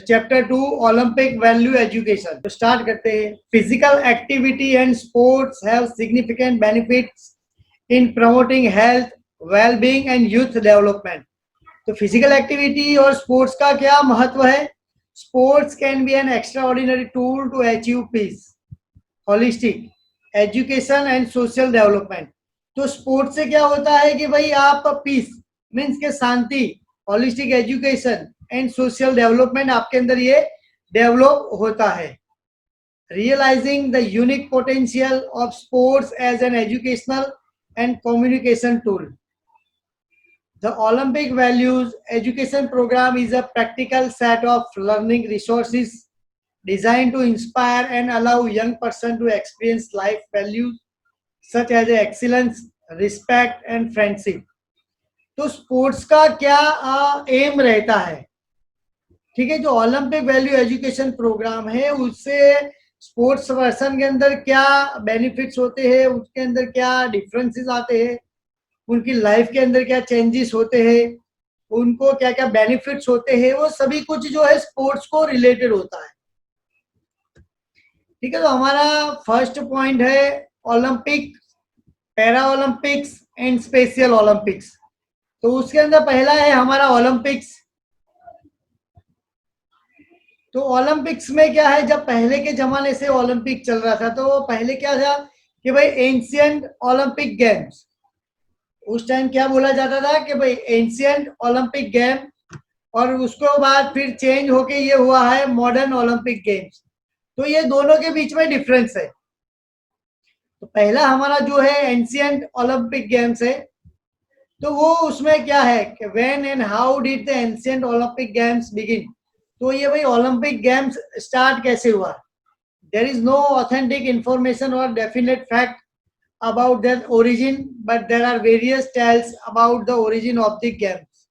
Chapter 2 Olympic value education. तो start करते हैं। Physical activity and sports have significant benefits in promoting health, wellbeing and youth development. तो physical activity और sports का क्या महत्व है? Sports can be an extraordinary tool to achieve peace, holistic education and social development. तो sports से क्या होता है कि भाई आप पीस मीन्स के शांति, holistic education and social development आपके अंदर ये डेवलप होता है। Realising the unique potential of sports as an educational and communication tool. The Olympic Values Education Program is a practical set of learning resources designed to inspire and allow young person to experience life values such as excellence, respect and friendship. तो sports का क्या M रहता है? ठीक है, जो Olympic value education programme है उससे स्पोर्ट्स पर्सन के अंदर क्या बेनिफिट्स होते हैं, उसके अंदर क्या डिफरेंसेस आते हैं, उनकी लाइफ के अंदर क्या चेंजेस होते हैं, उनको क्या क्या बेनिफिट्स होते हैं, वो सभी कुछ जो है स्पोर्ट्स को रिलेटेड होता है। ठीक है, तो हमारा फर्स्ट पॉइंट है Olympic, para Olympics and special Olympics. तो उसके अंदर पहला है हमारा ओलंपिक्स। तो ओलंपिक्स में क्या है, जब पहले के जमाने से ओलंपिक चल रहा था तो पहले क्या था कि भाई एंशियंट ओलंपिक गेम्स, उस टाइम क्या बोला जाता था कि भाई एंशियंट ओलंपिक गेम, और उसको बाद फिर चेंज होके ये हुआ है मॉडर्न ओलंपिक गेम्स। तो ये दोनों के बीच में डिफरेंस है। तो पहला हमारा जो है एंशियंट ओलंपिक गेम्स है, तो वो उसमें क्या है कि when and how did the ancient Olympic games begin. तो ये भाई ओलंपिक गेम्स स्टार्ट कैसे हुआ? There is no authentic information और definite fact about their origin, but there are various tales about the origin of the games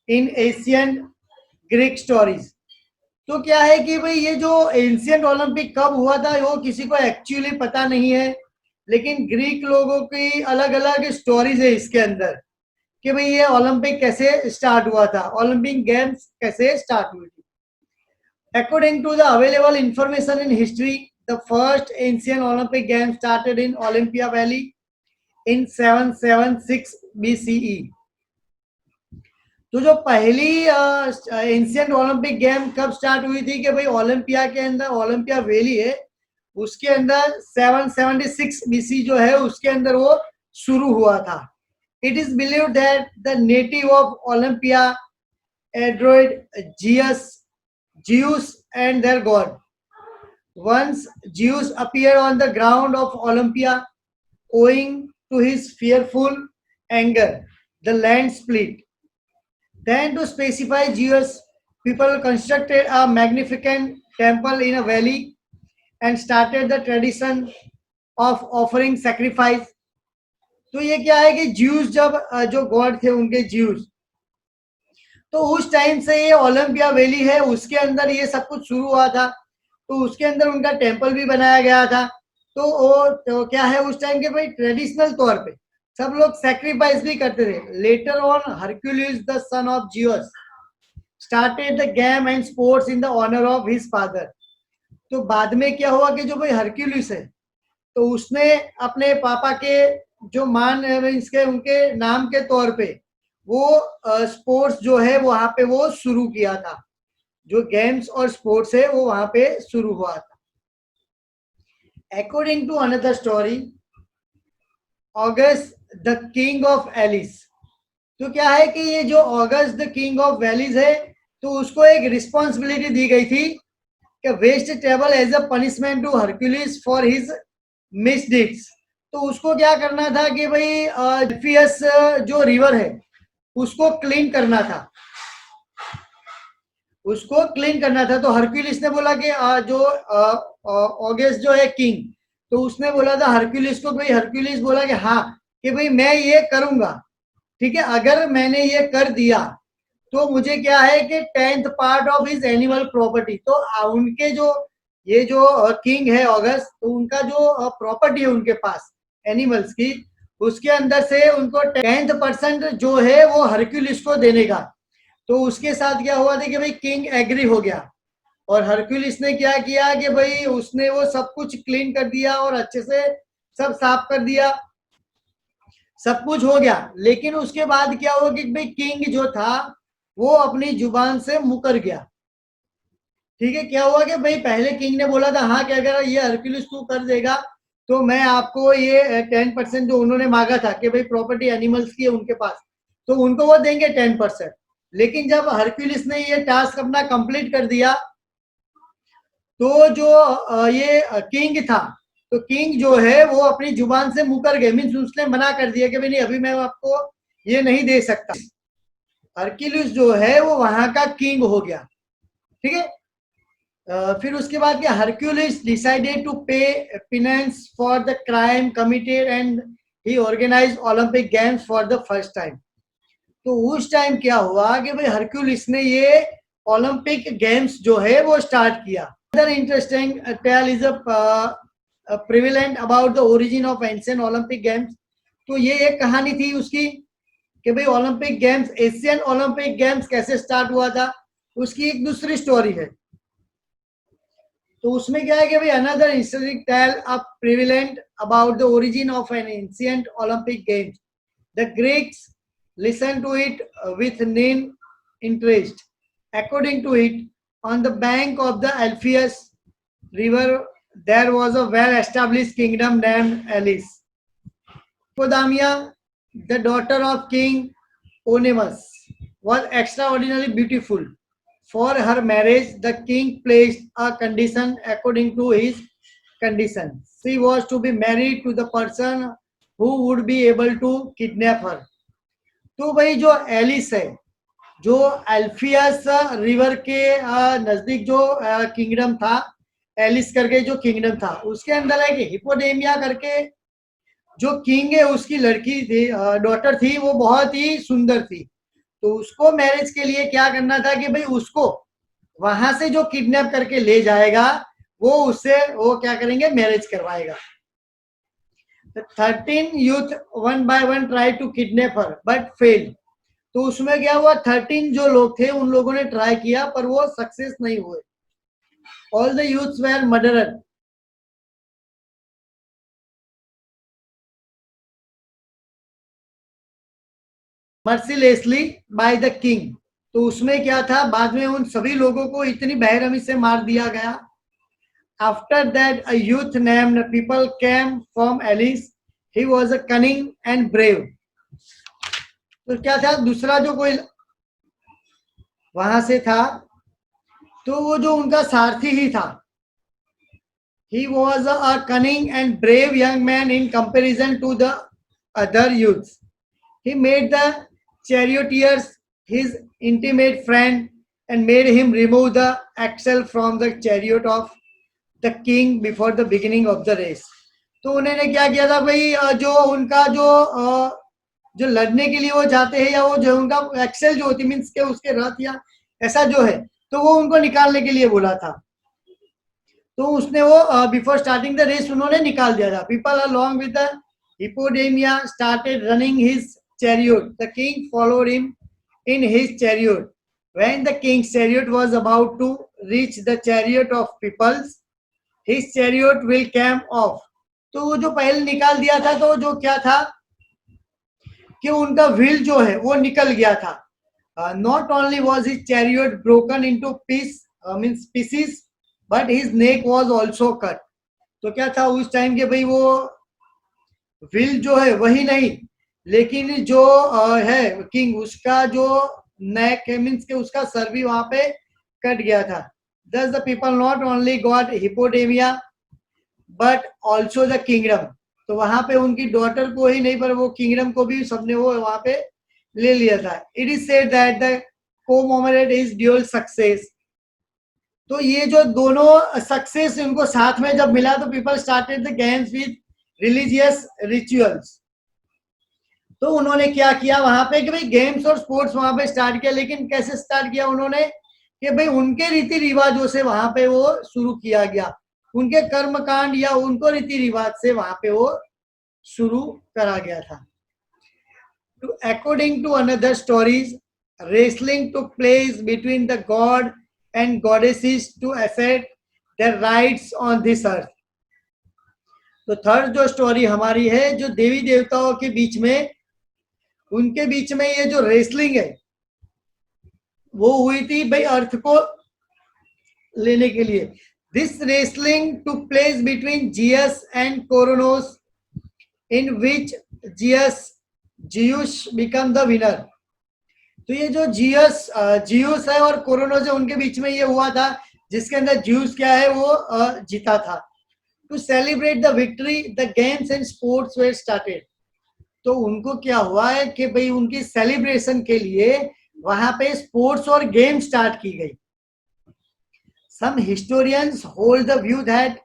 in ancient Greek stories. तो क्या है कि भाई ये जो एंशियंट ओलंपिक कब हुआ था वो किसी को एक्चुअली पता नहीं है, लेकिन ग्रीक लोगों की अलग अलग स्टोरीज है इसके अंदर कि भाई ये ओलंपिक कैसे स्टार्ट हुआ था, ओलंपिक गेम्स कैसे स्टार्ट हुई थी। According to the available information in history, the first ancient Olympic Games started in Olympia Valley in 776 BCE. तो जो पहली एंशियंट ओलंपिक गेम कब स्टार्ट हुई थी कि भाई ओलंपिया के अंदर, ओलंपिया वैली है उसके अंदर 776 BC जो है उसके अंदर वो शुरू हुआ था। It is believed that the native of Olympia adored Zeus and their god. Once Zeus appeared on the ground of Olympia, owing to his fearful anger, the land split. Then, to specify Zeus, people constructed a magnificent temple in a valley and started the tradition of offering sacrifice. तो ये क्या है कि juice जब जो God थे उनके juice, तो उस टाइम से ये ओलंपिया वैली है उसके अंदर ये सब कुछ शुरू हुआ था। तो उसके अंदर उनका टेम्पल भी बनाया गया था। तो वो तो क्या है उस टाइम के भाई ट्रेडिशनल तौर पे सब लोग सैक्रिफाइस भी करते थे। Later on Hercules the son of Zeus started the game and sports in the honour of his father. तो बाद में क्या हुआ कि जो भाई हरक्यूलिस है तो उसने अपने पापा के जो मान इसके उनके नाम के तौर पे वो स्पोर्ट्स जो है वहां पे वो शुरू किया था, जो गेम्स और स्पोर्ट्स है वो वहां पे शुरू हुआ था। According to another story, August the king of Elis. तो क्या है कि ये जो August the king of valleys है तो उसको एक रिस्पॉन्सिबिलिटी दी गई थी कि waste table as a punishment to Hercules for his misdeeds. तो उसको क्या करना था कि भाई एल्फियस जो रिवर है उसको क्लीन करना था, उसको क्लीन करना था। तो हरक्यूलिस ने बोला कि जो ऑगस्ट जो है किंग, तो उसने बोला था हरक्यूलिस को, भाई हरक्यूलिस बोला कि हाँ कि भाई मैं ये करूंगा, ठीक है, अगर मैंने ये कर दिया तो मुझे क्या है कि 10th part of his animal property. तो उनके जो ये जो किंग है ऑगस्ट, तो उनका जो प्रॉपर्टी है उनके पास एनिमल्स की, उसके अंदर से उनको 10% जो है वो हरक्यूलिस को देने का। तो उसके साथ क्या हुआ था कि भाई किंग एग्री हो गया। और हरक्यूलिस ने क्या किया कि भाई उसने वो सब कुछ क्लीन कर दिया और अच्छे से सब साफ कर दिया, सब कुछ हो गया। लेकिन उसके बाद क्या हुआ कि भाई किंग जो था वो अपनी जुबान से मुकर गया। ठीक है, क्या हुआ कि भाई पहले किंग ने बोला था हाँ, क्या अगर ये हरक्यूलिस तू कर देगा तो मैं आपको ये 10% जो उन्होंने मांगा था कि भाई प्रॉपर्टी एनिमल्स की है उनके पास, तो उनको वो देंगे 10%। लेकिन जब हरक्यूलिस ने ये टास्क अपना कंप्लीट कर दिया तो जो ये किंग था, तो किंग जो है वो अपनी जुबान से मुकर गए, मीन्स उसने मना कर दिया कि भाई नहीं, अभी मैं आपको ये नहीं दे सकता। हरक्यूलिस जो है वो वहां का किंग हो गया। ठीक है, फिर उसके बाद क्या, Hercules decided to pay penance for the crime committed and he organise Olympic games for the first time. तो उस टाइम क्या हुआ कि भाई हरक्यूलिस ने ये ओलंपिक गेम्स जो है वो स्टार्ट किया। Other interesting tale is prevalent about the origin of ancient Olympic games. तो ये एक कहानी थी उसकी कि भाई Olympic games, Asian Olympic games कैसे स्टार्ट हुआ था, उसकी एक दूसरी स्टोरी है। तो उसमें क्या है कि भाई another historic tale a prevalent about the origin of an ancient Olympic games. The Greeks listen to it with keen interest. According to it, on the bank of the Alpheus river there was a well established kingdom named Elis. Hippodamia, the daughter of King Onemus, was extraordinarily beautiful. For her marriage, the king placed a condition. According to his condition, she was to be married to the person who would be able to kidnap her. तो भाई जो Alice है, जो अल्फियस river के नजदीक जो kingdom था, Alice करके जो किंगडम था, उसके अंदर है कि हिपोडेमिया करके जो किंग है उसकी लड़की थी, डॉटर थी, वो बहुत ही सुंदर थी। तो उसको मैरिज के लिए क्या करना था कि भाई उसको वहां से जो किडनैप करके ले जाएगा वो उससे वो क्या करेंगे, मैरिज करवाएगा। 13 youth one by one try to kidnap her but fail. तो उसमें क्या हुआ, 13 जो लोग थे उन लोगों ने ट्राई किया पर वो सक्सेस नहीं हुए। All the youths were murdered. Mercilessly by the king. तो उसमें क्या था, बाद में उन सभी लोगों को इतनी बेरहमी से मार दिया गया। After that a youth named people came from Elis. He was a cunning and brave. तो क्या था, दूसरा जो कोई वहां से था, तो वो जो उनका सारथी ही था। He was a cunning and brave young man in comparison to the other youths. He made the charioteers his intimate friend and made him remove the axle from the chariot of the king before the beginning of the race. तो उन्होंने क्या किया था भाई, जो उनका जो लड़ने के लिए वो जाते हैं, या वो जो उनका एक्सेल जो होती मीन्स के उसके रथ या ऐसा जो है, तो वो उनको निकालने के लिए बोला था। तो उसने वो बिफोर स्टार्टिंग द रेस उन्होंने निकाल दिया था। People along with the Hippodamia started running his chariot. The king followed him in his chariot. When the king's chariot was about to reach the chariot of peoples, his chariot will come off. तो वो जो पहले निकाल दिया था, तो जो क्या था कि उनका व्हील जो है वो निकल गया था। Not only was his chariot broken into piece means pieces, but his neck was also cut. तो क्या था उस टाइम के भाई, वो व्हील जो है वही नहीं, लेकिन जो है किंग, उसका जो नेक है मीन्स के उसका सर भी वहां पे कट गया था। Thus the people not only got Hippodamia but also the kingdom. तो वहां पे उनकी डॉटर को ही नहीं पर वो किंगडम को भी सबने वो वहां पे ले लिया था। It is said that the commemorate is dual success. तो ये जो दोनों सक्सेस उनको साथ में जब मिला, तो people started the games with religious rituals. तो उन्होंने क्या किया वहां पे कि भाई गेम्स और स्पोर्ट्स वहां पे स्टार्ट किया। लेकिन कैसे स्टार्ट किया उन्होंने कि भाई उनके रीति रिवाजों से वहां पे वो शुरू किया गया, उनके कर्म कांड या उनको रीति रिवाज से वहां पे वो शुरू करा गया था। According to another stories, wrestling took place between the god and goddesses to assert their rights on this earth. तो थर्ड जो स्टोरी हमारी है, जो देवी देवताओं के बीच में, उनके बीच में ये जो रेसलिंग है वो हुई थी भाई अर्थ को लेने के लिए. This wrestling took place between Zeus and Kronos, in which Zeus become the winner. तो ये जो जियूस है और कोरोनोस है, उनके बीच में ये हुआ था, जिसके अंदर जियूस क्या है वो जीता था. To celebrate the victory the games and sports were started. तो उनको क्या हुआ है कि भाई उनकी सेलिब्रेशन के लिए वहां पे स्पोर्ट्स और गेम स्टार्ट की गई. Some historians hold the view that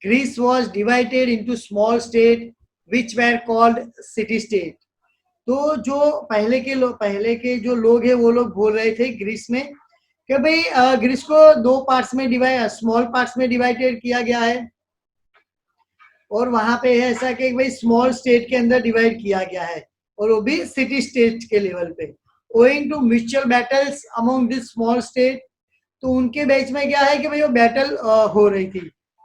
Greece was divided into small state which were called city state. तो जो पहले के जो लोग हैं वो लोग बोल रहे थे ग्रीस में कि भाई ग्रीस को दो पार्ट्स में स्मॉल पार्ट्स में डिवाइडेड किया गया है, और वहां पे है ऐसा कि भाई स्मॉल स्टेट के अंदर डिवाइड किया गया है, और वो भी सिटी स्टेट के लेवल पे. Owing to mutual battles among this small state. तो उनके बीच में क्या है कि भाई वो बैटल हो रही थी.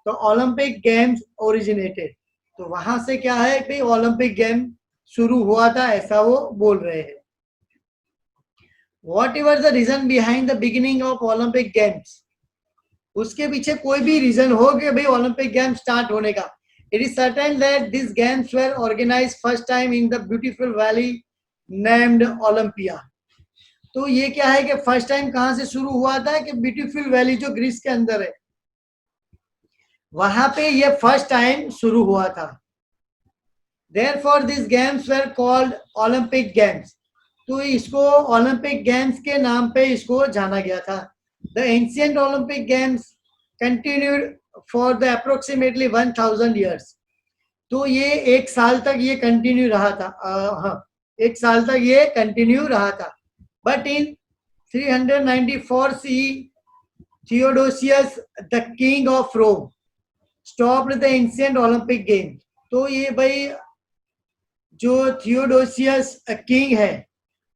तो ओलंपिक गेम्स ओरिजिनेटेड. तो वहां से क्या है कि ओलंपिक गेम शुरू हुआ था, ऐसा वो बोल रहे हैं. Whatever the reason behind the beginning of Olympic games, उसके पीछे कोई भी रीजन हो कि भाई ओलंपिक गेम स्टार्ट होने का, it is certain that these games were organized first time in the beautiful valley named Olympia. तो ये क्या है कि फर्स्ट टाइम कहां से शुरू हुआ था कि ब्यूटीफुल वैली जो ग्रीस के अंदर है वहां पे ये फर्स्ट टाइम शुरू हुआ था. Therefore these games were called Olympic games. तो इसको ओलंपिक गेम्स के नाम पे इसको जाना गया था. The ancient Olympic games continued for the approximately 1000 years. तो ये एक साल तक ये कंटिन्यू रहा था. हाँ, एक साल तक ये कंटिन्यू रहा था. But in 394 CE Theodosius the king of Rome stopped the ancient Olympic game. तो ये भाई जो थियोडोसियस किंग है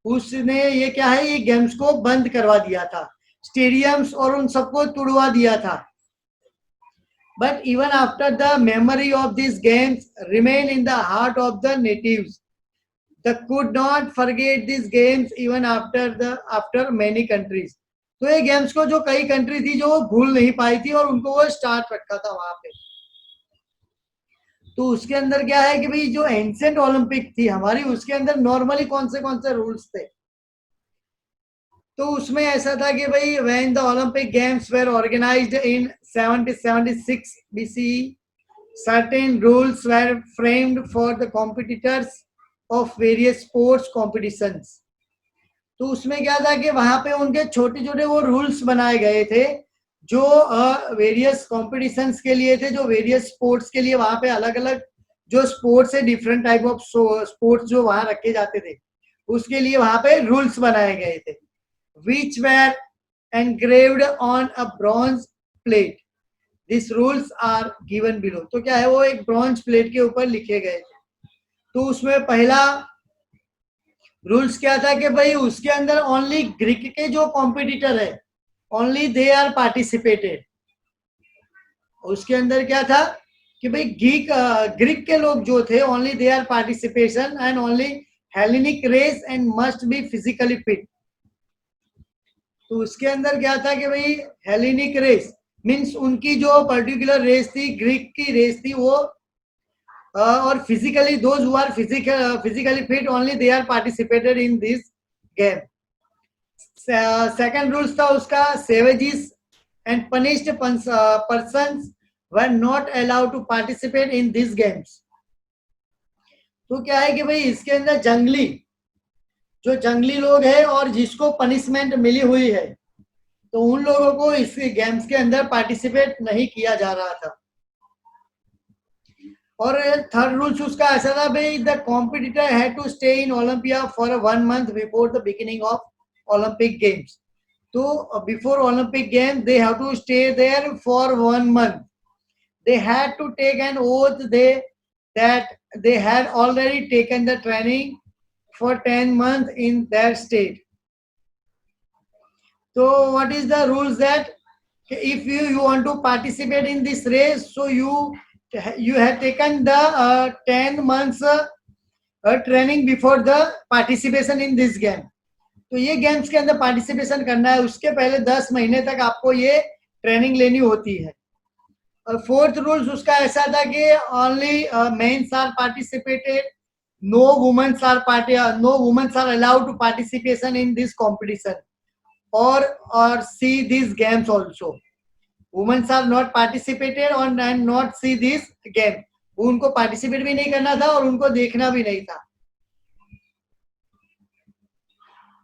उसने ये क्या है ये गेम्स को बंद करवा दिया था, स्टेडियम्स और उन सबको तोड़वा दिया था. But even after the memory of these games remain in the heart of the natives, they could not forget these games even after many countries. तो ये गेम्स को जो कई कंट्री थी जो भूल नहीं पाई थी और उनको वो स्टार्ट रखा था वहां पे. तो उसके अंदर क्या है कि भाई जो एंशिएंट ओलंपिक थी हमारी, उसके अंदर नॉर्मली कौन से रूल्स थे. तो उसमें ऐसा था कि भाई when the Olympic games were organised in 76 BCE, certain rules were framed for the competitors of various sports competitions. तो उसमें क्या था कि वहां पे उनके छोटे छोटे वो रूल्स बनाए गए थे जो वेरियस कॉम्पिटिशन्स के लिए थे, जो वेरियस स्पोर्ट्स के लिए वहां पे अलग अलग जो स्पोर्ट्स है, डिफरेंट टाइप ऑफ स्पोर्ट्स जो वहां रखे जाते थे उसके लिए वहां पे रूल्स बनाए गए थे. which were engraved on a bronze plate. These rules are given below. तो क्या है वो एक ब्रॉन्ज प्लेट के ऊपर लिखे गए थे. तो उसमें पहला रूल्स क्या था कि भाई उसके अंदर ओनली ग्रीक के जो कॉम्पिटिटर है ओनली दे आर पार्टिसिपेटेड. उसके अंदर क्या था कि भाई ग्रीक के लोग जो थे only they are participation and only Hellenic race and must be physically fit. तो उसके अंदर क्या था कि भाई हेलेनिक रेस मीन्स उनकी जो पर्टिकुलर रेस थी, ग्रीक की रेस थी वो, और physically those who are physically fit only they are participated in this game. Second rules था उसका, savages and punished persons were not allowed to participate in this games. तो क्या है कि भाई इसके अंदर जंगली लोग हैं और जिसको पनिशमेंट मिली हुई है तो उन लोगों को इस गेम्स के अंदर पार्टिसिपेट नहीं किया जा रहा था. और थर्ड रूल्स उसका ऐसा था भाई the competitor had to stay in Olympia for 1 month before the beginning of Olympic games. तो before Olympic games they have to stay there for 1 month. They had to take an oath that they had already taken the training for 10 months in their state. तो what is the rules that if you want to participate in this race, so you have taken the 10 months training before the participation in this game. तो ये games के अंदर participation करना है, उसके पहले 10 महीने तक आपको ये ट्रेनिंग लेनी होती है. और फोर्थ रूल्स उसका ऐसा था कि only mens are participated, no womens are allowed to participation in this competition और see this games also. Womens are not participated और and not see this game. उनको पार्टिसिपेट भी नहीं करना था और उनको देखना भी नहीं था.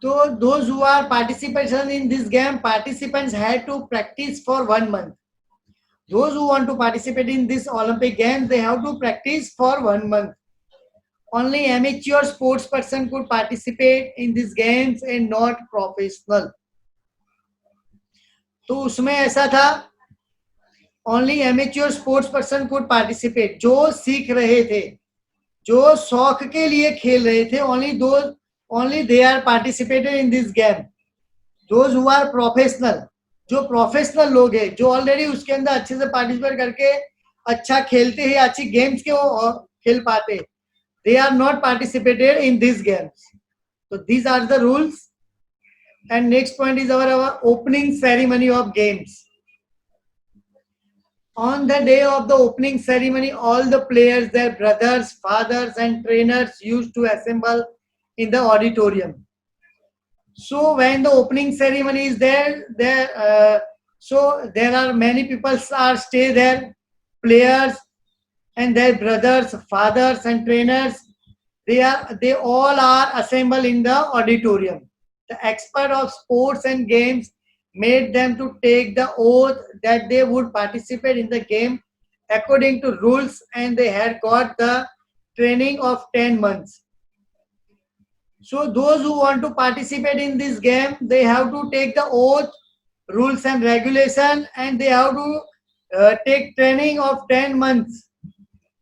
So those who are participation in this game, participants had to practice for 1 month. Those who want to participate in this Olympic games, they have to practice for 1 month. Only amateur sports person could participate in these games and not professional. तो उसमें ऐसा था, only amateur sports person could participate. जो सीख रहे थे, जो शौक के लिए खेल रहे थे, only they are participated in this game. Those who are professional, जो प्रोफेशनल लोग हैं, जो ऑलरेडी उसके अंदर अच्छे से पार्टिसिपेट करके अच्छा खेलते हैं, अच्छी गेम्स के वो खेल पाते, they are not participated in these games. So these are the rules. And next point is our opening ceremony of games. On the day of the opening ceremony, all the players, their brothers, fathers and trainers used to assemble in the auditorium. So when the opening ceremony is there, so there are many people are stay there, players and their brothers, fathers and trainers. They all are assembled in the auditorium. The expert of sports and games made them to take the oath that they would participate in the game according to rules, and they had got the training of 10 months. So those who want to participate in this game, they have to take the oath, rules and regulation, and they have to take training of 10 months.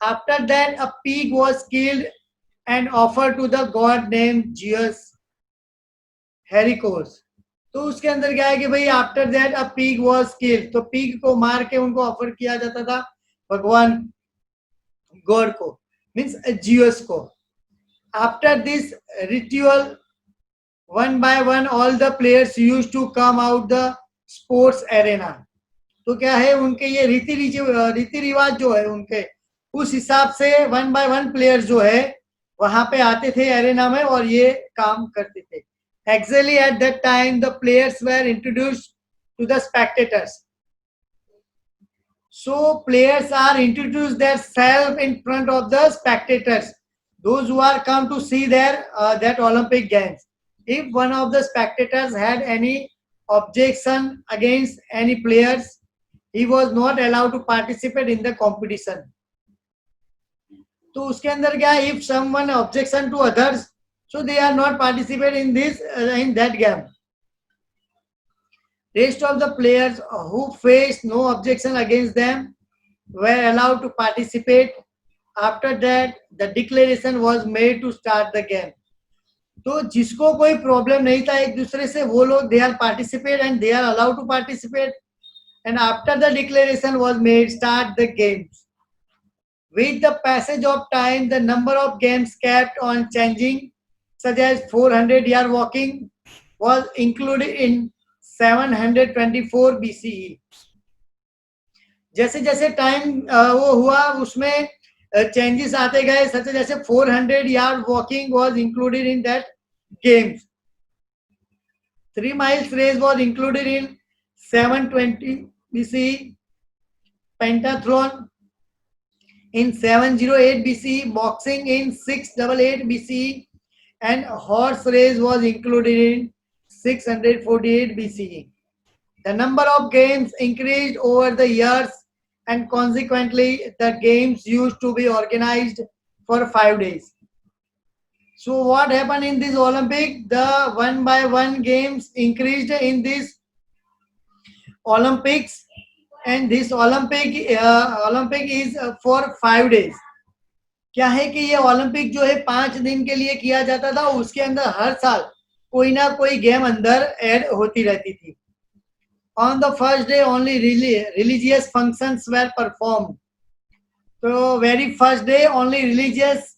After that, a pig was killed and offered to the god named Zeus Heracles. तो उसके अंदर क्या है कि भाई after that a pig was killed, तो pig को मार के उनको ऑफर किया जाता था भगवान गॉड को, मींस जियस को. After this ritual, one by one all the players used to come out the sports arena. तो क्या है, उनके ये रीति रिवाज जो है उनके, उस हिसाब से वन बाय वन प्लेयर्स जो है वहां पे आते थे एरेना में और ये काम करते थे. Exactly at that time, the players were introduced to the spectators. So players are introduced themselves in front of the spectators, those who are come to see that Olympic games. If one of the spectators had any objection against any players, he was not allowed to participate in the competition. तो उसके अंदर क्या, if someone objection to others, so they are not participate in that game. Rest of the players who faced no objection against them were allowed to participate. After that, the declaration was made to start the game. तो जिसको कोई problem नहीं था एक दूसरे से, वो लोग they are participate and they are allowed to participate. And after the declaration was made, start the games. With the passage of time, the number of games kept on changing, such as 400-yard walking was included in 724 BCE. जैसे जैसे time वो हुआ उसमें changes आते गए, सच जैसे 400-yard walking was included in that games. 3 miles race was included in 720 BCE. Pentathlon in 708 BCE. Boxing in 688 BCE. And horse race was included in 648 BCE. The number of games increased over the years, and consequently, the games used to be organized for 5 days. So what happened in this Olympic? The one by one games increased in this Olympics, and this Olympic is for 5 days. क्या है कि ये Olympic जो है 5 दिन के लिए किया जाता था, उसके अंदर हर साल कोई ना कोई गेम अंदर ऐड होती रहती थी. On the first day only religious functions were performed. So very first day only religious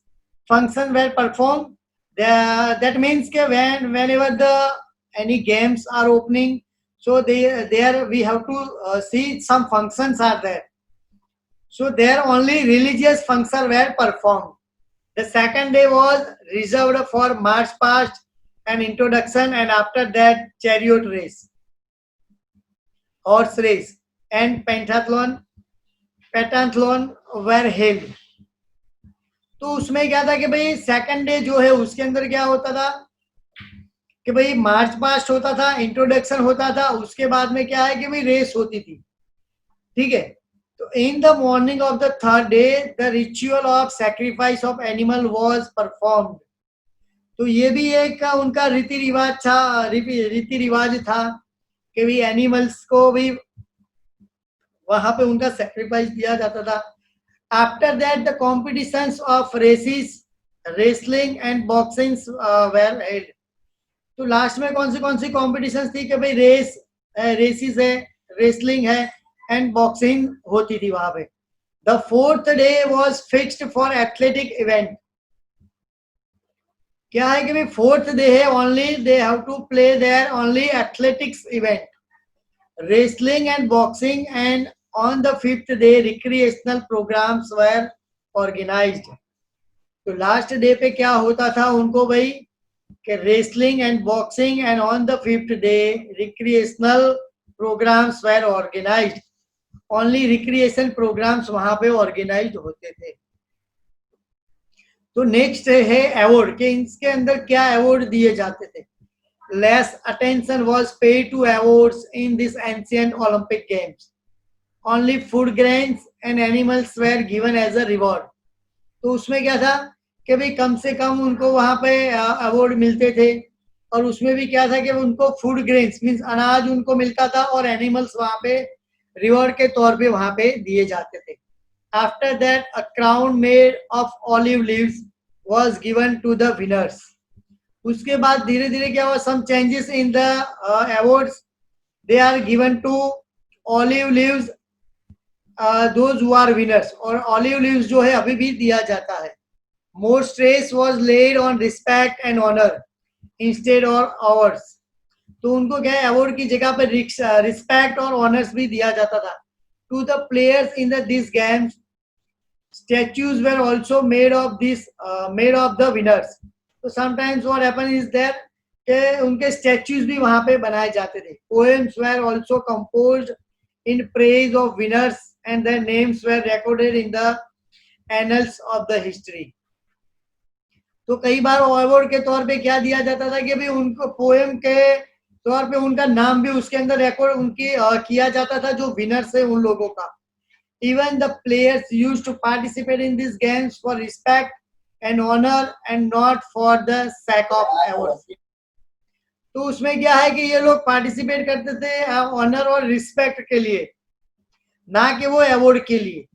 functions were performed. That means that whenever the any games are opening, so there we have to see some functions are there. So there only religious functions were performed. The second day was reserved for march past and introduction, and after that chariot race, horse race, and pentathlon were held. तो उसमें क्या था कि भाई second day जो है उसके अंदर क्या होता था कि भाई मार्च पास्ट होता था, इंट्रोडक्शन होता था, उसके बाद में क्या है कि भाई रेस होती थी, ठीक है। तो in the morning of the third day the ritual of sacrifice of animal was performed. तो ये भी एक उनका रीति रिवाज था कि भाई एनिमल्स को भी वहां पे उनका सैक्रिफाइस दिया जाता था। After that the competitions of races, wrestling and boxing were held. तो लास्ट में कौन सी कॉम्पिटिशंस थी कि भाई रेसिस है, रेसलिंग है एंड बॉक्सिंग होती थी वहां पे। The fourth day was fixed for athletic event. क्या है कि भाई फोर्थ डे है only they have to play there only athletics event, wrestling and boxing, and on the fifth day recreational programmes were organised. तो last day पे क्या होता था उनको भाई कि wrestling and boxing, and on the fifth day recreational programmes were organised. Only recreation programmes वहां पे ऑर्गेनाइज्ड होते थे। तो नेक्स्ट है अवार्ड कि इसके अंदर क्या अवार्ड दिए जाते थे। Less attention was paid to awards in this ancient Olympic games. Only food grains and animals were given as a reward. तो उसमें क्या था कि भाई कम से कम उनको वहां पे अवार्ड मिलते थे, और उसमें भी क्या था कि उनको फूड ग्रेन्स मीन्स अनाज उनको मिलता था, और एनिमल्स वहां पे रिवॉर्ड के तौर पे वहां पे दिए जाते थे। After that a crown made of olive leaves was given to the winners. उसके बाद धीरे धीरे क्या हुआ, some changes in the awards, they are given to olive leaves those who are winners, और ऑलिव लीव्स जो है अभी भी दिया जाता है। More stress was laid on respect and honour instead of awards. तो उनको क्या है अवार्ड की जगह पर रिस्पेक्ट और ऑनर्स भी दिया जाता था। To the players in this games statues were also made of the winners. So sometimes what happen is that के उनके statues भी वहां पे बनाए जाते थे। Poems were also composed in praise of winners and their names were recorded in the annals of the history. तो कई बार अवार्ड के तौर पे क्या दिया जाता था कि भाई उनको पोएम के तौर पे उनका नाम भी उसके अंदर रिकॉर्ड उनकी किया जाता था जो विनर्स है उन लोगों का। Even the players used to participate in these games for respect and honor and not for the sake of awards. तो उसमें क्या है कि ये लोग पार्टिसिपेट करते थे ऑनर और रिस्पेक्ट के लिए, ना कि वो अवार्ड के लिए,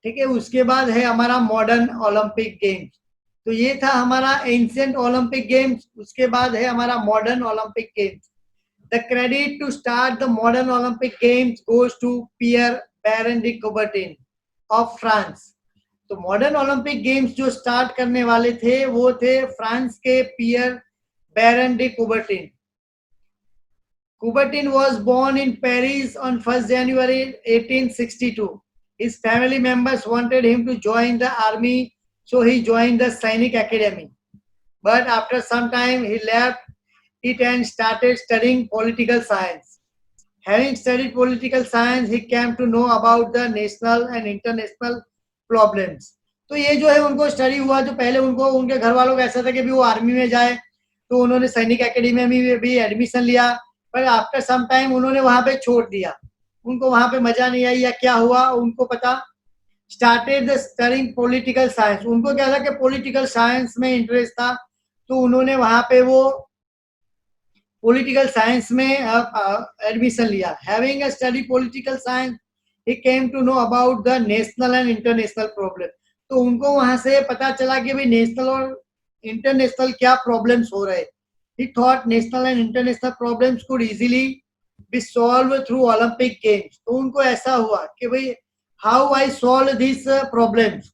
ठीक है। उसके बाद है हमारा मॉडर्न ओलंपिक गेम्स। तो ये था हमारा एंशिएंट ओलंपिक गेम्स। उसके बाद है हमारा modern Olympic games. The credit to start the modern Olympic Games goes to Pierre Baron de Coubertin of France. तो मॉडर्न ओलंपिक गेम्स जो स्टार्ट करने वाले थे वो थे फ्रांस के पियर बैरन de Coubertin. Coubertin was born in Paris on 1st January 1862. His family members wanted him to join the army, so he joined the Sainik Academy. But after some time he left it and started studying political science. Having studied political science, he came to know about the national and international problems. तो ये जो है उनको study हुआ, जो पहले उनको उनके घर वालों का ऐसा था कि भी वो आर्मी में जाए, तो उन्होंने सैनिक एकेडमी में भी एडमिशन लिया, पर आफ्टर सम टाइम उन्होंने वहां पे छोड़ दिया, उनको वहां पे मजा नहीं आई या क्या हुआ उनको पता। Started the studying political science. उनको क्या था कि पॉलिटिकल साइंस में इंटरेस्ट था, तो उन्होंने वहां पे वो पॉलिटिकल साइंस में एडमिशन लिया। Having a study political science he came to know about the national and international problem. तो उनको वहां से पता चला कि भाई नेशनल और इंटरनेशनल क्या प्रॉब्लम्स हो रहे। ही thought national and international problems could easily B solve through Olympic games. तो उनको ऐसा हुआ कि भाई how I solve this problems.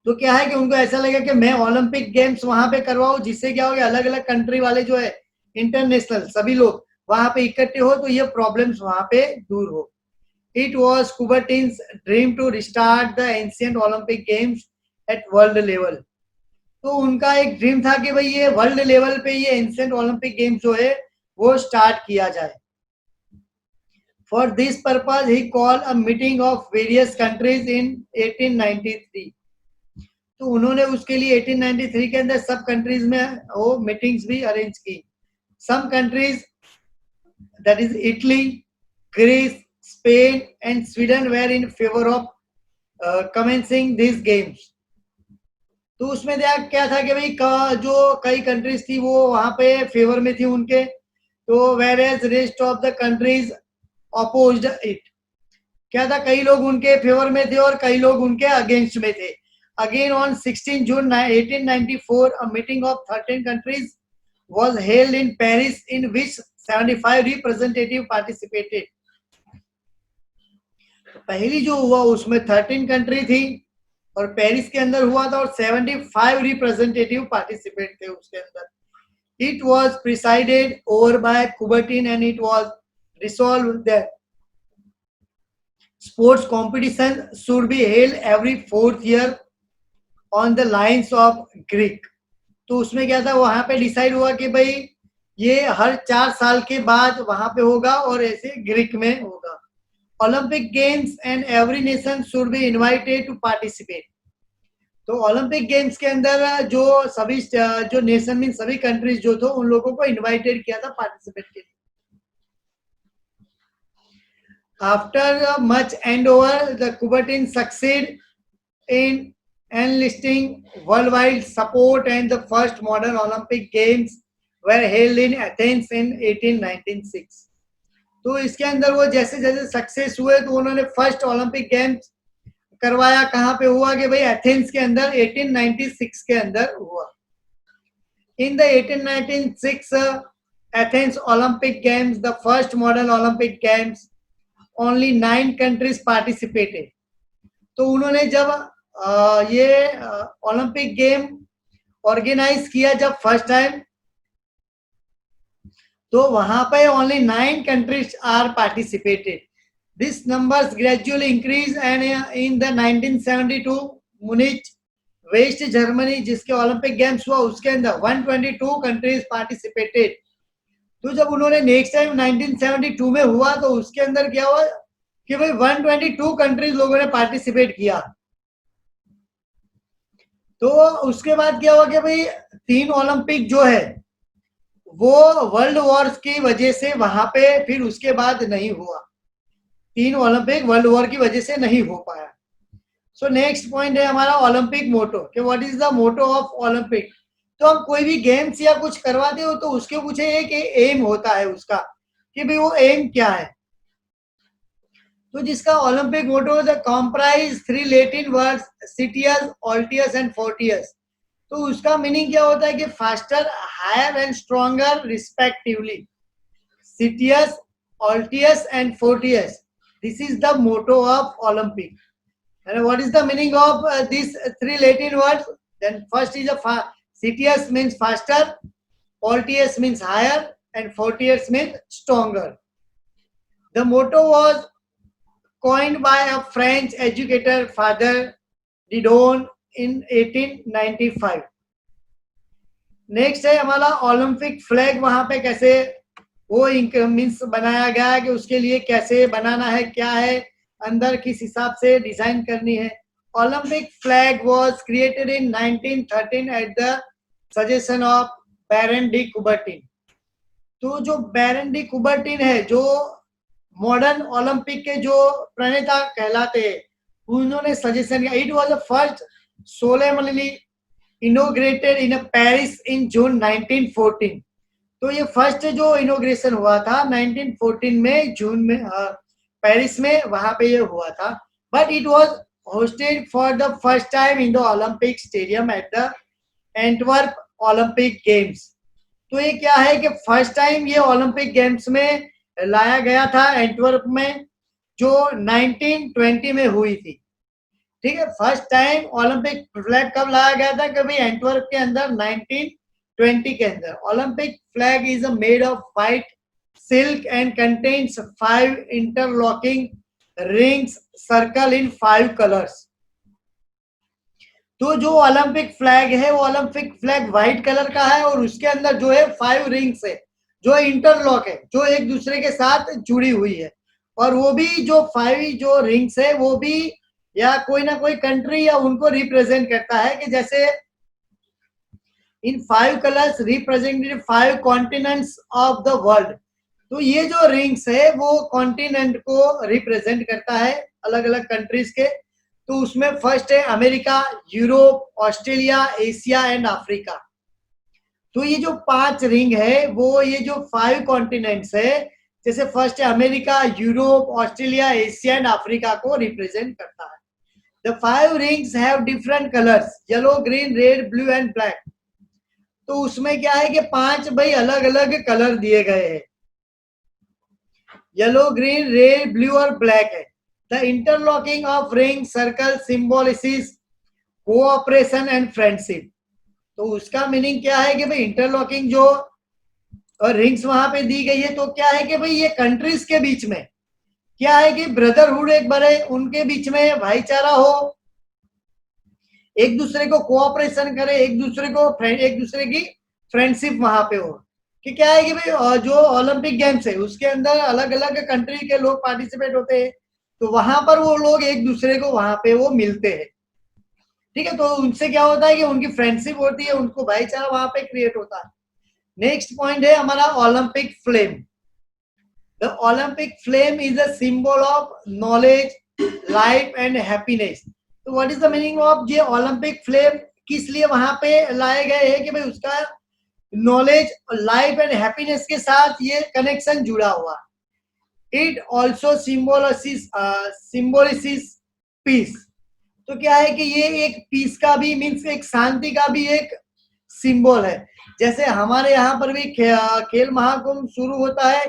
तो क्या है कि उनको ऐसा लगा कि मैं ओलंपिक गेम्स वहां पे करवाऊं, जिससे क्या हो गया अलग अलग कंट्री वाले जो है इंटरनेशनल सभी लोग वहां पे इकट्ठे हो तो ये प्रॉब्लम्स वहां पे दूर हो। It was Coubertin's dream to restart the ancient Olympic games at world level. तो उनका एक ड्रीम था कि भाई ये वर्ल्ड लेवल पे ये एंशिएंट ओलंपिक गेम्स जो है वो स्टार्ट किया जाए। For this purpose he call a meeting of various countries in 1893। तो उन्होंने उसके लिए 1893 के अंदर सब कंट्रीज में वो मीटिंग्स भी अरेंज की। Some countries that is Italy, Greece, Spain and Sweden were in favour of commencing this games. तो उसमें क्या था कि भाई जो कई कंट्रीज थी वो वहां पे फेवर में थी उनके, तो were as rest of the countries opposed it. क्या था, कई लोग उनके फेवर में थे और कई लोग उनके अगेंस्ट में थे। Again on 16 June 1894 a meeting of 13 countries was held in Paris in which 75 representative participated। पहली जो हुआ उसमें 13 कंट्री थी और पेरिस के अंदर हुआ था और 75 रिप्रेजेंटेटिव पार्टिसिपेट थे उसके अंदर। It was presided over by Coubertin and it was resolved that sports competition should be held every 4th year on the lines of Greek. तो उसमें क्या था, वहां पे डिसाइड हुआ कि भाई ये हर 4 साल के बाद वहां पे होगा और ऐसे ग्रीक में होगा। Olympic games and every nation should be invited to participate. तो ओलंपिक गेम्स के अंदर जो सभी जो नेशन मीन सभी कंट्रीज जो थे उन लोगों को इनवाइटेड किया था पार्टिसिपेट के लिए। After much and over the Coubertin succeed in enlisting worldwide support and the first modern Olympic Games were held in Athens in 1896। तो इसके अंदर वो जैसे जैसे सक्सेस हुए तो उन्होंने फर्स्ट ओलंपिक गेम्स करवाया। कहाँ पे हुआ कि भाई एथेंस के अंदर 1896 के अंदर हुआ। In the 1896 Athens Olympic games the first modern Olympic games only 9 countries participated. तो उन्होंने जब ये ओलंपिक गेम ऑर्गेनाइज किया जब फर्स्ट टाइम, तो वहां पे only 9 countries are participated. This numbers gradually increase and in the 1972 Munich West Germany जिसके ओलंपिक गेम्स हुआ उसके अंदर 122 कंट्रीज पार्टिसिपेटेड। तो जब उन्होंने नेक्स्ट टाइम 1972 में हुआ तो उसके अंदर क्या हुआ कि भाई 122 कंट्रीज लोगों ने पार्टिसिपेट किया। तो उसके बाद क्या हुआ कि भाई 3 ओलंपिक जो है वो वर्ल्ड वॉर्स की वजह से वहां पे फिर उसके बाद नहीं हुआ। 3 ओलंपिक वर्ल्ड वॉर की वजह से नहीं हो पाया। सो नेक्स्ट पॉइंट है हमारा ओलंपिक मोटो कि what is the motto of Olympic. तो हम कोई भी गेम्स या कुछ करवाते हो तो उसके पूछे एक एम होता है उसका कि भाई वो एम क्या है। तो जिसका Olympic motto the comprise 3 Latin words citius, altius and fortius. तो उसका मीनिंग क्या होता है कि faster, higher and stronger respectively. Citius, altius and fortius, this is the motto of Olympic. And what is the meaning of these 3 Latin words? Then first is Citius means faster, Altius means higher, and Fortius means stronger. The motto was coined by a French educator, Father Didon, in 1895. Next है हमारा Olympic flag. वहां पे कैसे वो means बनाया गया कि उसके लिए कैसे बनाना है, क्या है अंदर किस हिसाब से डिजाइन करनी है। Olympic flag was created in 1913 at the suggestion of Baron de Coubertin. तो जो बैरन डी कुबर्टिन है जो मॉडर्न ओलंपिक के जो प्रणेता कहलाते हैं, उन्होंने सजेशन किया। It was the first solemnly inaugurated in Paris in June 1914। तो ये फर्स्ट जो इनोग्रेशन हुआ था 1914 में जून में पेरिस में, वहां पे ये हुआ था। But it was hosted for the first time in the Olympic stadium at the Antwerp Olympic games. तो ये क्या है कि फर्स्ट टाइम ये ओलंपिक गेम्स में लाया गया था एंटवर्प में, जो 1920 में हुई थी। ठीक है, फर्स्ट टाइम ओलंपिक फ्लैग कब लाया गया था? कभी एंटवर्प के अंदर 1920 के अंदर। Olympic flag is made of white silk and contains 5 interlocking rings circle in 5 colours. तो जो ओलंपिक फ्लैग है वो ओलंपिक फ्लैग व्हाइट कलर का है और उसके अंदर जो है 5 रिंग्स है जो इंटरलॉक है, जो एक दूसरे के साथ जुड़ी हुई है। और वो भी जो 5 जो रिंग्स है वो भी या कोई ना कोई कंट्री या उनको रिप्रेजेंट करता है, कि जैसे इन 5 colours represented 5 continents of the world. तो ये जो रिंग्स है वो कॉन्टिनेंट को रिप्रेजेंट करता है, अलग अलग कंट्रीज के। तो उसमें फर्स्ट है America, Europe, Australia, Asia and Africa. तो ये जो 5 रिंग है वो ये जो 5 कॉन्टिनेंट्स है, जैसे फर्स्ट है America, Europe, Australia, Asia and Africa को रिप्रेजेंट करता है। The 5 rings have different colours, yellow, green, red, blue and black. तो उसमें क्या है कि 5 भाई अलग अलग कलर दिए गए हैं, येलो, ग्रीन, रेड, ब्लू और ब्लैक है। The interlocking of ring circle symbolises cooperation and friendship. तो उसका मीनिंग क्या है कि भाई इंटरलॉकिंग जो रिंग्स वहां पे दी गई है, तो क्या है कि भाई ये कंट्रीज के बीच में क्या है कि ब्रदरहुड एक बड़े उनके बीच में भाईचारा हो, एक दूसरे को कोऑपरेशन करे, एक दूसरे की फ्रेंडशिप वहां पे हो। कि क्या है कि भाई जो ओलंपिक गेम्स है उसके अंदर अलग अलग कंट्री के लोग पार्टिसिपेट होते हैं, तो वहां पर वो लोग एक दूसरे को वहां पे वो मिलते हैं। ठीक है, तो उनसे क्या होता है कि उनकी फ्रेंडशिप होती है, उनको भाईचारा वहां पे क्रिएट होता है। नेक्स्ट पॉइंट है हमारा Olympic flame. The Olympic flame is a symbol of knowledge, life and happiness. तो what is the meaning of ये ओलंपिक फ्लेम? किस लिए वहां पे लाए गए हैं? कि भाई उसका नॉलेज, लाइफ एंड हैप्पीनेस के साथ ये कनेक्शन जुड़ा हुआ। It also symbolises peace. तो क्या है कि ये एक पीस का भी मीन्स एक शांति का भी एक सिंबल है। जैसे हमारे यहाँ पर भी खेल महाकुंभ शुरू होता है,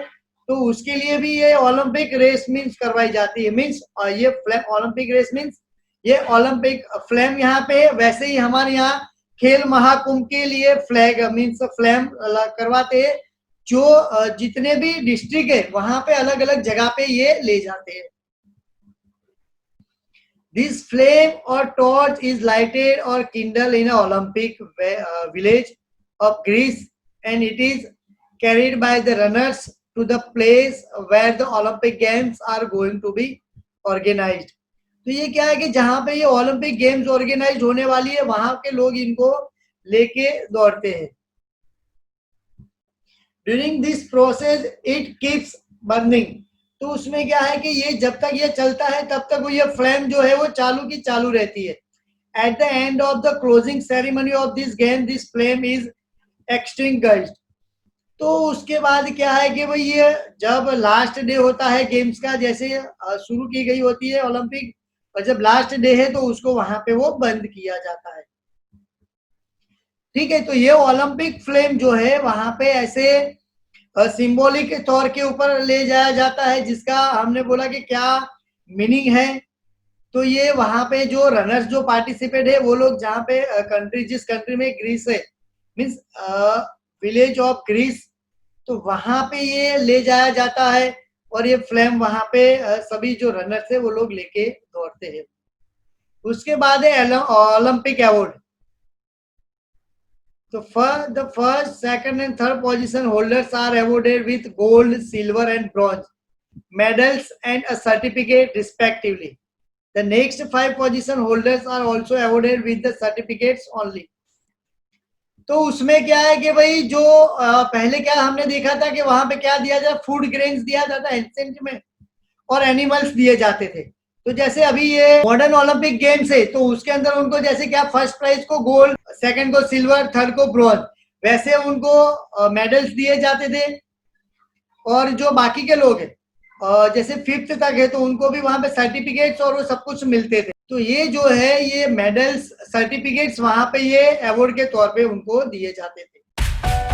तो उसके लिए भी ये ओलंपिक रेस मीन्स करवाई जाती है। मीन्स ये ओलंपिक रेस मीन्स ये ओलंपिक फ्लेम यहाँ पे, वैसे ही हमारे यहाँ खेल महाकुंभ के लिए फ्लैग मीन्स फ्लेम करवाते हैं, जो जितने भी डिस्ट्रिक्ट है वहां पे अलग अलग जगह पे ये ले जाते हैं। This flame or torch is lighted or kindled in an Olympic village of Greece, and it is carried by the runners to the place where the Olympic Games are going to be organized. तो ये क्या है कि जहां पे ये Olympic games organise होने वाली है वहां के लोग इनको लेके दौड़ते हैं। During this process it keeps burning. तो उसमें क्या है कि ये जब तक ये चलता है तब तक वो ये फ्लेम जो है वो चालू की चालू रहती है। At the end of the closing ceremony of this game this flame is extinguished. तो उसके बाद क्या है कि भाई ये जब लास्ट डे होता है गेम्स का, जैसे शुरू की गई होती है ओलंपिक, और जब लास्ट डे है तो उसको वहां पे वो बंद किया जाता है। ठीक है, तो ये ओलंपिक फ्लेम जो है वहां पे ऐसे सिंबॉलिक के तौर के ऊपर ले जाया जाता है, जिसका हमने बोला कि क्या मीनिंग है। तो ये वहां पे जो रनर्स जो पार्टिसिपेट है वो लोग जहाँ पे कंट्री, जिस कंट्री में ग्रीस है मीन्स विलेज ऑफ ग्रीस, तो वहां पे ये ले जाया जाता है और ये फ्लेम वहां पे सभी जो रनर्स है वो लोग लेके दौड़ते हैं। उसके बाद है Olympic award. So the first, second and third position holders are awarded with gold, silver and bronze medals and a certificate respectively. The next 5 position holders are also awarded with the certificates only. तो उसमें क्या है कि भाई जो पहले क्या हमने देखा था कि वहां पे क्या दिया जाता, फूड ग्रेन्स दिया जाता एंसेंट में और एनिमल्स दिए जाते थे। तो जैसे अभी ये मॉडर्न ओलंपिक गेम्स है तो उसके अंदर उनको जैसे क्या फर्स्ट प्राइज को गोल्ड, सेकंड को सिल्वर, थर्ड को ब्रॉन्ज, वैसे उनको मेडल्स दिए जाते थे। और जो बाकी के लोग हैं जैसे 5th तक है तो उनको भी वहां पे सर्टिफिकेट्स और वो सब कुछ मिलते थे। तो ये जो है ये मेडल्स, सर्टिफिकेट्स वहां पे ये अवार्ड के तौर पे उनको दिए जाते थे।